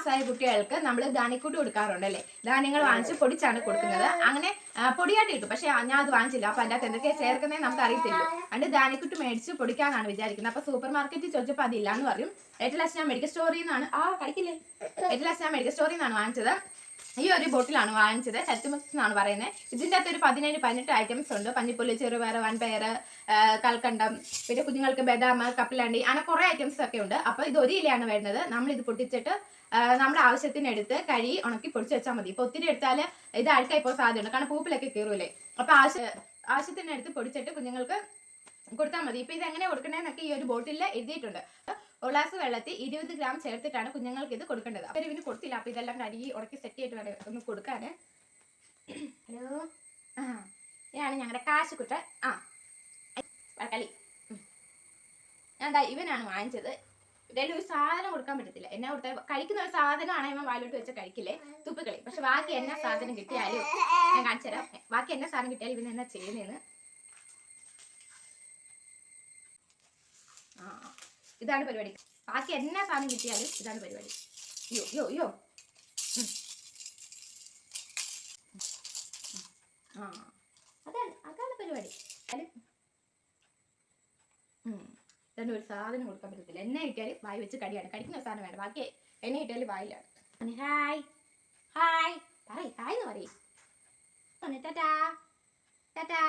മാസമായ കുട്ടികൾക്ക് നമ്മൾ ധാന്യക്കൂട്ട് കൊടുക്കാറുണ്ട് അല്ലേ? ധാന്യങ്ങൾ വാങ്ങിച്ച് പൊടിച്ചാണ് കൊടുക്കുന്നത്. അങ്ങനെ പൊടിയായിട്ട് കിട്ടും. പക്ഷെ ഞാൻ അത് വാങ്ങിച്ചില്ല. അപ്പൊ അതിനകത്ത് എന്തൊക്കെയാണ് ചേർക്കുന്നത് നമുക്ക് അറിയത്തില്ല. അതുകൊണ്ട് ധാന്യക്കൂട്ട് മേടിച്ച് പൊടിക്കാന്നാണ് വിചാരിക്കുന്നത്. അപ്പൊ സൂപ്പർ മാർക്കറ്റിൽ ചോദിച്ചപ്പോൾ അതില്ല എന്ന് പറയും. ഏറ്റവും ലാസ്റ്റ് ഞാൻ മെഡിക്കൽ സ്റ്റോറിൽ നിന്നാണ് മെഡിക്കൽ സ്റ്റോറിൽ നിന്നാണ് വാങ്ങിച്ചത്. ഈ ഒരു ബോട്ടിലാണ് വാങ്ങിച്ചത്. ഹെൽത്ത് മിക്സ് എന്നാണ് പറയുന്നത്. ഇതിൻ്റെ അകത്ത് ഒരു 17-18 ഐറ്റംസ് ഉണ്ട്. പഞ്ഞിപ്പുല്ല്, ചെറുപയർ, വൻപയർ, കൽക്കണ്ടം, പിന്നെ കുഞ്ഞുങ്ങൾക്ക് ബദാം, കപ്പലണ്ടി, അങ്ങനെ കുറേ ഐറ്റംസ് ഒക്കെ ഉണ്ട്. അപ്പോൾ ഇത് ഒരു ഇലയാണ് വരുന്നത്. നമ്മളിത് പൊട്ടിച്ചിട്ട് നമ്മുടെ ആവശ്യത്തിനെടുത്ത് കഴുകി ഉണക്കി പൊടിച്ച് വെച്ചാൽ മതി. ഇപ്പോൾ ഒത്തിരി എടുത്താൽ ഇത് അഴുക്കായി പോകാൻ സാധ്യതയുണ്ട്. കാരണം പൂപ്പിലൊക്കെ കയറൂലേ. അപ്പോൾ ആവശ്യത്തിനെടുത്ത് പൊടിച്ചിട്ട് കുഞ്ഞുങ്ങൾക്ക് കൊടുത്താൽ മതി. ഇപ്പോൾ ഇത് എങ്ങനെ കൊടുക്കണമെന്നൊക്കെ ഈ ഒരു ബോട്ടിലിൽ എഴുതിയിട്ടുണ്ട്. 1 ഗ്ലാസ് വെള്ളത്തിൽ 20 ഗ്രാം ചേർത്തിട്ടാണ് കുഞ്ഞുങ്ങൾക്ക് ഇത് കൊടുക്കേണ്ടത്. അപ്പോൾ ഇവന് കൊടുത്തില്ല. അപ്പോൾ ഇതെല്ലാം കഴുകി ഉണക്കി സെറ്റ് ചെയ്തിട്ട് വേണം ഒന്ന് കൊടുക്കാൻ. ഹലോ, ഇതാണ് ഞങ്ങളുടെ കാശുകുട്ടൻ. കളി. ഞാൻ ഇവനാണ് വാങ്ങിച്ചത്. ഇടയിൽ ഒരു സാധനം കൊടുക്കാൻ പറ്റത്തില്ല. എന്നെ കൊടുത്ത കഴിക്കുന്ന ഒരു സാധനമാണ് ഇവൻ വായിലോട്ട് വെച്ച് കഴിക്കില്ലേ, തുപ്പിക്കളി. പക്ഷെ ബാക്കി എന്നാ സാധനം കിട്ടിയാലും ഞാൻ കാണിച്ചു തരാം. ബാക്കി എന്നാ സാധനം കിട്ടിയാലും ഇവൻ എന്നാ ചെയ്യുന്നതെന്ന്. ഇതാണ് പരിപാടി. ബാക്കി എന്നാ സാധനം കിട്ടിയാലും ഇതാണ് പരിപാടി. യോ അതാണ് പരിപാടി. ഇതാണ് ഒരു സാധനം കൊടുക്കാൻ പറ്റത്തില്ല. എന്നെ കിട്ടിയാലും വായി വെച്ച് കടിയാണ്. കടിക്കുന്ന സാധനം വേണ്ട. ബാക്കി എന്നെ കിട്ടിയാലും വായിലാണ്. ഹായ് ഹായ് എന്ന് പറയും. ടാറ്റാ.